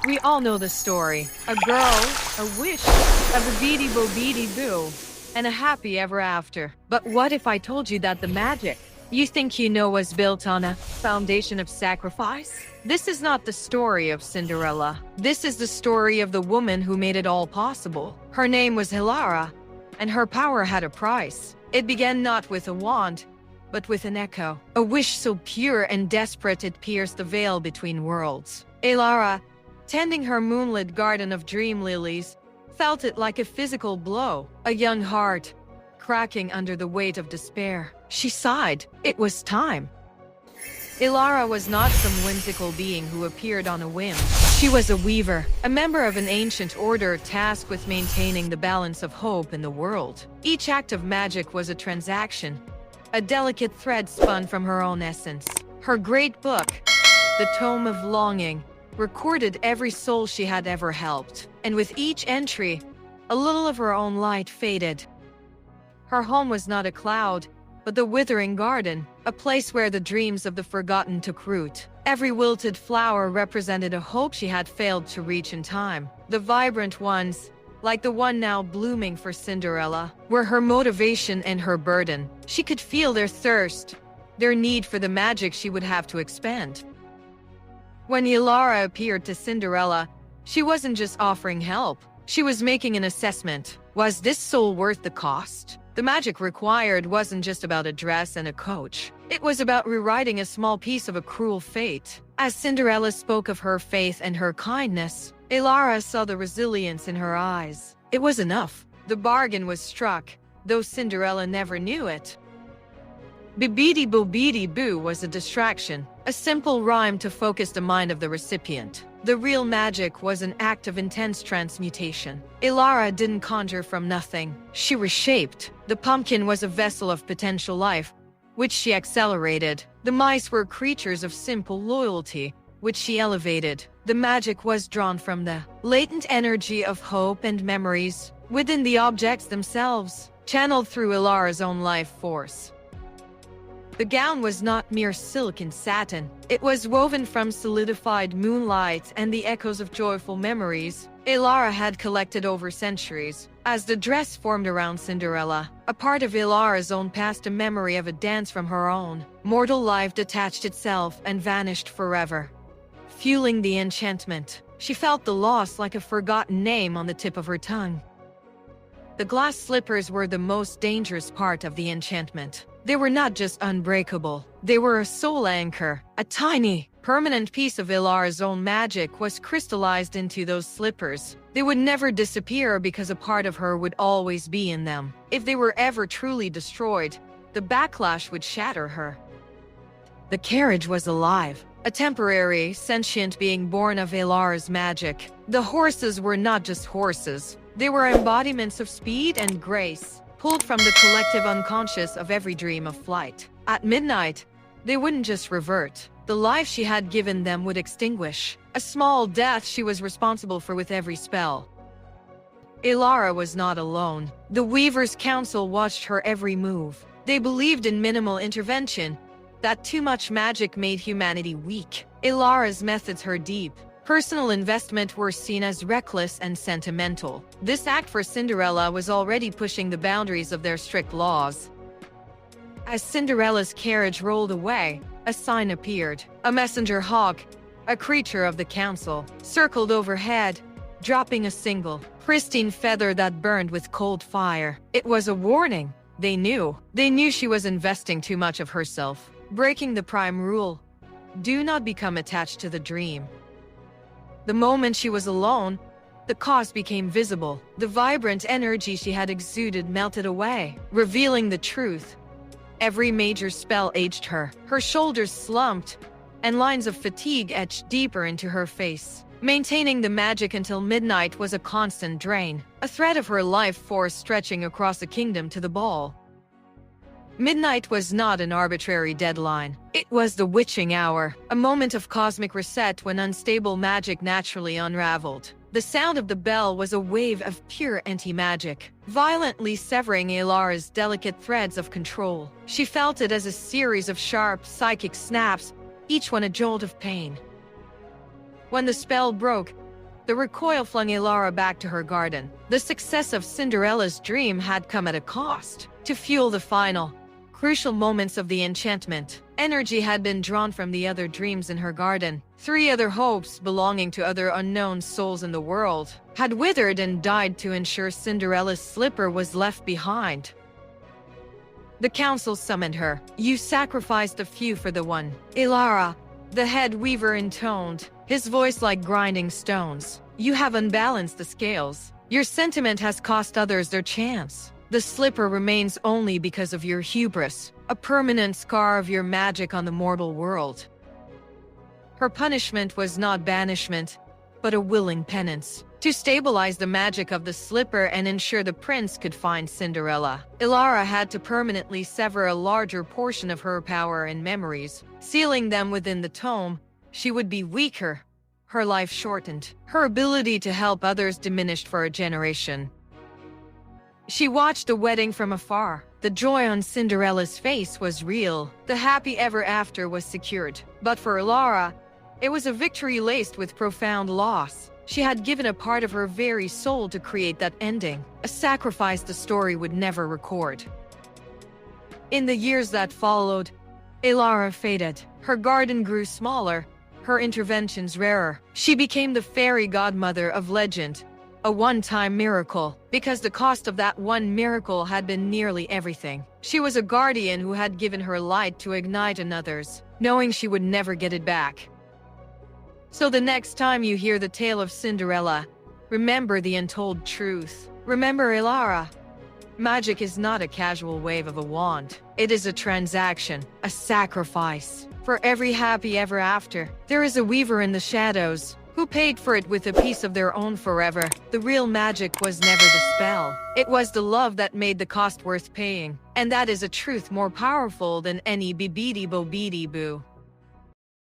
We all know the story. A girl, a wish, a Bibbidi-Bobbidi-Boo, and a happy ever after. But what if I told you that the magic you think you know was built on a foundation of sacrifice? This is not the story of Cinderella. This is the story of the woman who made it all possible. Her name was Hilara, and her power had a price. It began not with a wand, but with an echo. A wish so pure and desperate it pierced the veil between worlds. Hilara, tending her moonlit garden of dream lilies, felt it like a physical blow, a young heart cracking under the weight of despair. She sighed. It was time. Hilara was not some whimsical being who appeared on a whim. She was a weaver, a member of an ancient order tasked with maintaining the balance of hope in the world. Each act of magic was a transaction, a delicate thread spun from her own essence. Her great book, the Tome of Longing, recorded every soul she had ever helped, and with each entry, a little of her own light faded. Her home was not a cloud, but the withering garden, a place where the dreams of the forgotten took root. Every wilted flower represented a hope she had failed to reach in time. The vibrant ones, like the one now blooming for Cinderella, were her motivation and her burden. She could feel their thirst, their need for the magic she would have to expand. When Hilara appeared to Cinderella, she wasn't just offering help. She was making an assessment. Was this soul worth the cost? The magic required wasn't just about a dress and a coach. It was about rewriting a small piece of a cruel fate. As Cinderella spoke of her faith and her kindness, Hilara saw the resilience in her eyes. It was enough. The bargain was struck, though Cinderella never knew it. Bibbidi-Bobbidi-Boo was a distraction, a simple rhyme to focus the mind of the recipient. The real magic was an act of intense transmutation. Hilara didn't conjure from nothing. She reshaped. The pumpkin was a vessel of potential life, which she accelerated. The mice were creatures of simple loyalty, which she elevated. The magic was drawn from the latent energy of hope and memories within the objects themselves, channeled through Hilara's own life force. The gown was not mere silk and satin. It was woven from solidified moonlight and the echoes of joyful memories Hilara had collected over centuries. As the dress formed around Cinderella, a part of Hilara's own past, a memory of a dance from her own mortal life, detached itself and vanished forever. Fueling the enchantment, she felt the loss like a forgotten name on the tip of her tongue. The glass slippers were the most dangerous part of the enchantment. They were not just unbreakable, they were a soul anchor. A tiny, permanent piece of Hilara's own magic was crystallized into those slippers. They would never disappear because a part of her would always be in them. If they were ever truly destroyed, the backlash would shatter her. The carriage was alive, a temporary, sentient being born of Hilara's magic. The horses were not just horses, they were embodiments of speed and grace, pulled from the collective unconscious of every dream of flight. At midnight, they wouldn't just revert. The life she had given them would extinguish. A small death she was responsible for with every spell. Hilara was not alone. The Weavers' Council watched her every move. They believed in minimal intervention, that too much magic made humanity weak. Hilara's methods, her deep personal investment, were seen as reckless and sentimental. This act for Cinderella was already pushing the boundaries of their strict laws. As Cinderella's carriage rolled away, a sign appeared. A messenger hawk, a creature of the council, circled overhead, dropping a single, pristine feather that burned with cold fire. It was a warning. They knew. They knew she was investing too much of herself, breaking the prime rule: do not become attached to the dream. The moment she was alone, the cost became visible. The vibrant energy she had exuded melted away, revealing the truth. Every major spell aged her. Her shoulders slumped, and lines of fatigue etched deeper into her face. Maintaining the magic until midnight was a constant drain, a thread of her life force stretching across the kingdom to the ball. Midnight was not an arbitrary deadline. It was the witching hour, a moment of cosmic reset when unstable magic naturally unraveled. The sound of the bell was a wave of pure anti-magic, violently severing Hilara's delicate threads of control. She felt it as a series of sharp, psychic snaps, each one a jolt of pain. When the spell broke, The recoil flung Ilara back to her garden. The success of Cinderella's dream had come at a cost. To fuel the final, crucial moments of the enchantment, energy had been drawn from the other dreams in her garden. 3 other hopes belonging to other unknown souls in the world had withered and died to ensure Cinderella's slipper was left behind. The council summoned her. You sacrificed a few for the one. Ilara, the head weaver intoned, his voice like grinding stones. You have unbalanced the scales. Your sentiment has cost others their chance. The slipper remains only because of your hubris, a permanent scar of your magic on the mortal world. Her punishment was not banishment, but a willing penance. To stabilize the magic of the slipper and ensure the prince could find Cinderella, Ilara had to permanently sever a larger portion of her power and memories, sealing them within the tome. She would be weaker, her life shortened, her ability to help others diminished for a generation. She watched the wedding from afar. The joy on Cinderella's face was real. The happy ever after was secured. But for Ilara, it was a victory laced with profound loss. She had given a part of her very soul to create that ending, a sacrifice the story would never record. In the years that followed, Ilara faded. Her garden grew smaller, her interventions rarer. She became the fairy godmother of legend, a one-time miracle, because the cost of that one miracle had been nearly everything. She was a guardian who had given her light to ignite another's, knowing she would never get it back. So the next time you hear the tale of Cinderella, remember the untold truth. Remember Ilara. Magic is not a casual wave of a wand. It is a transaction, a sacrifice. For every happy ever after, there is a weaver in the shadows, who paid for it with a piece of their own forever. The real magic was never the spell. It was the love that made the cost worth paying. And that is a truth more powerful than any Bibbidi-Bobbidi-Boo.